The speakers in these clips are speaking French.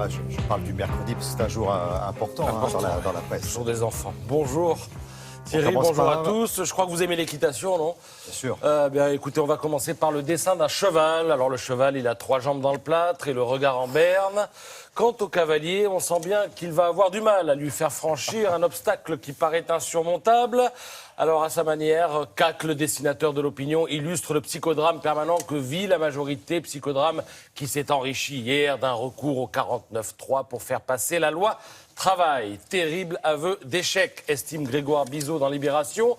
je parle du mercredi parce que c'est un jour important, dans la presse. Jour des enfants. Bonjour Thierry, bonjour à tous. Je crois que vous aimez l'équitation, non? Bien sûr. Bien écoutez, on va commencer par le dessin d'un cheval. Alors le cheval, il a 3 jambes dans le plâtre et le regard en berne. Quant au cavalier, on sent bien qu'il va avoir du mal à lui faire franchir un obstacle qui paraît insurmontable. Alors à sa manière, Cac, le dessinateur de l'opinion, illustre le psychodrame permanent que vit la majorité, psychodrame qui s'est enrichi hier d'un recours au 49.3 pour faire passer la loi travail. Terrible aveu d'échec, estime Grégoire Bizot dans Libération.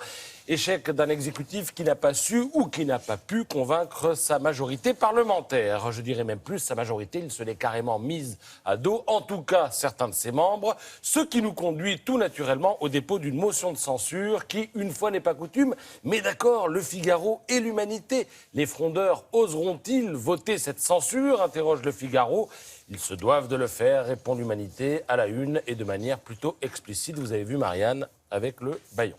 Échec d'un exécutif qui n'a pas su ou qui n'a pas pu convaincre sa majorité parlementaire. Je dirais même plus, sa majorité, il se l'est carrément mise à dos, en tout cas certains de ses membres, ce qui nous conduit tout naturellement au dépôt d'une motion de censure qui, une fois n'est pas coutume, met d'accord le Figaro et l'Humanité. Les frondeurs oseront-ils voter cette censure, interroge le Figaro. Ils se doivent de le faire, répond l'Humanité à la une et de manière plutôt explicite. Vous avez vu Marianne avec le bâillon.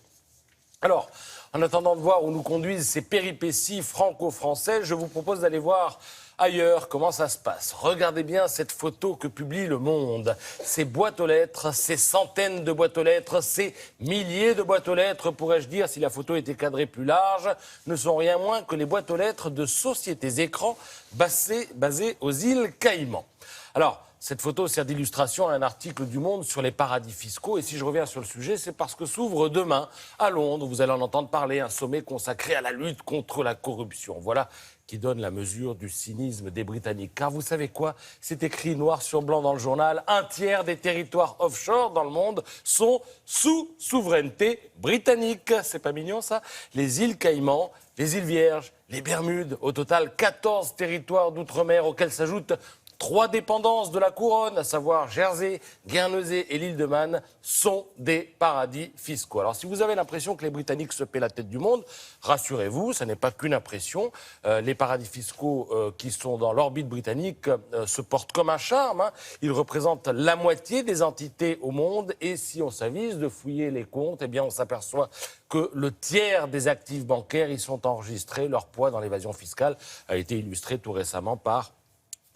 Alors, en attendant de voir où nous conduisent ces péripéties franco-françaises, je vous propose d'aller voir ailleurs comment ça se passe. Regardez bien cette photo que publie Le Monde. Ces boîtes aux lettres, ces centaines de boîtes aux lettres, ces milliers de boîtes aux lettres, pourrais-je dire, si la photo était cadrée plus large, ne sont rien moins que les boîtes aux lettres de sociétés écrans basées aux îles Caïmans. Alors, cette photo sert d'illustration à un article du Monde sur les paradis fiscaux. Et si je reviens sur le sujet, c'est parce que s'ouvre demain, à Londres, vous allez en entendre parler, un sommet consacré à la lutte contre la corruption. Voilà qui donne la mesure du cynisme des Britanniques. Car vous savez quoi? C'est écrit noir sur blanc dans le journal. 1/3 des territoires offshore dans le monde sont sous souveraineté britannique. C'est pas mignon, ça? Les îles Caïmans, les îles Vierges, les Bermudes. Au total, 14 territoires d'outre-mer auxquels s'ajoutent 3 dépendances de la couronne, à savoir Jersey, Guernesey et l'île de Man, sont des paradis fiscaux. Alors si vous avez l'impression que les Britanniques se paient la tête du monde, rassurez-vous, ce n'est pas qu'une impression. Les paradis fiscaux qui sont dans l'orbite britannique se portent comme un charme. Ils représentent la moitié des entités au monde et si on s'avise de fouiller les comptes, eh bien on s'aperçoit que le tiers des actifs bancaires y sont enregistrés. Leur poids dans l'évasion fiscale a été illustré tout récemment par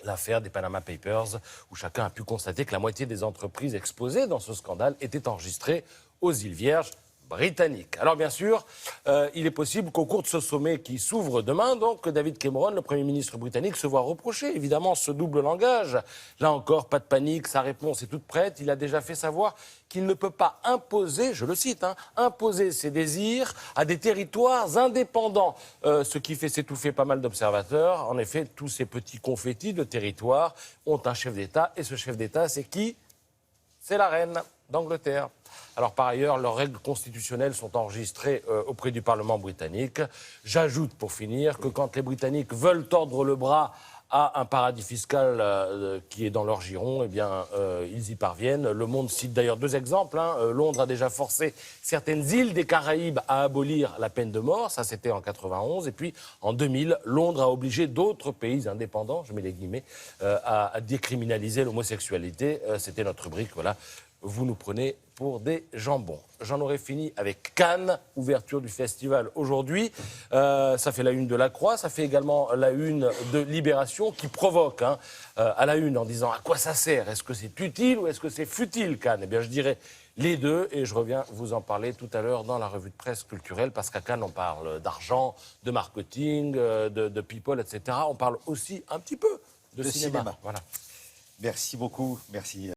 l'affaire des Panama Papers, où chacun a pu constater que la moitié des entreprises exposées dans ce scandale étaient enregistrées aux îles Vierges britanniques. Alors bien sûr, il est possible qu'au cours de ce sommet qui s'ouvre demain, donc, que David Cameron, le Premier ministre britannique, se voit reprocher évidemment ce double langage. Là encore, pas de panique, sa réponse est toute prête. Il a déjà fait savoir qu'il ne peut pas imposer, je le cite, imposer ses désirs à des territoires indépendants. Ce qui fait s'étouffer pas mal d'observateurs. En effet, tous ces petits confettis de territoires ont un chef d'État. Et ce chef d'État, c'est qui? C'est la reine d'Angleterre. Alors par ailleurs, leurs règles constitutionnelles sont enregistrées auprès du Parlement britannique. J'ajoute pour finir que quand les Britanniques veulent tordre le bras à un paradis fiscal qui est dans leur giron, eh bien, ils y parviennent. Le Monde cite d'ailleurs 2 exemples. Londres a déjà forcé certaines îles des Caraïbes à abolir la peine de mort. Ça, c'était en 91. Et puis, en 2000, Londres a obligé d'autres pays indépendants, je mets les guillemets, à décriminaliser l'homosexualité. C'était notre rubrique, voilà. Vous nous prenez pour des jambons. J'en aurais fini avec Cannes, ouverture du festival aujourd'hui. Ça fait la une de La Croix, ça fait également la une de Libération qui provoque à la une en disant à quoi ça sert? Est-ce que c'est utile ou est-ce que c'est futile, Cannes? Eh bien, je dirais les deux et je reviens vous en parler tout à l'heure dans la revue de presse culturelle parce qu'à Cannes, on parle d'argent, de marketing, de people, etc. On parle aussi un petit peu de cinéma. Voilà. Merci beaucoup. Merci.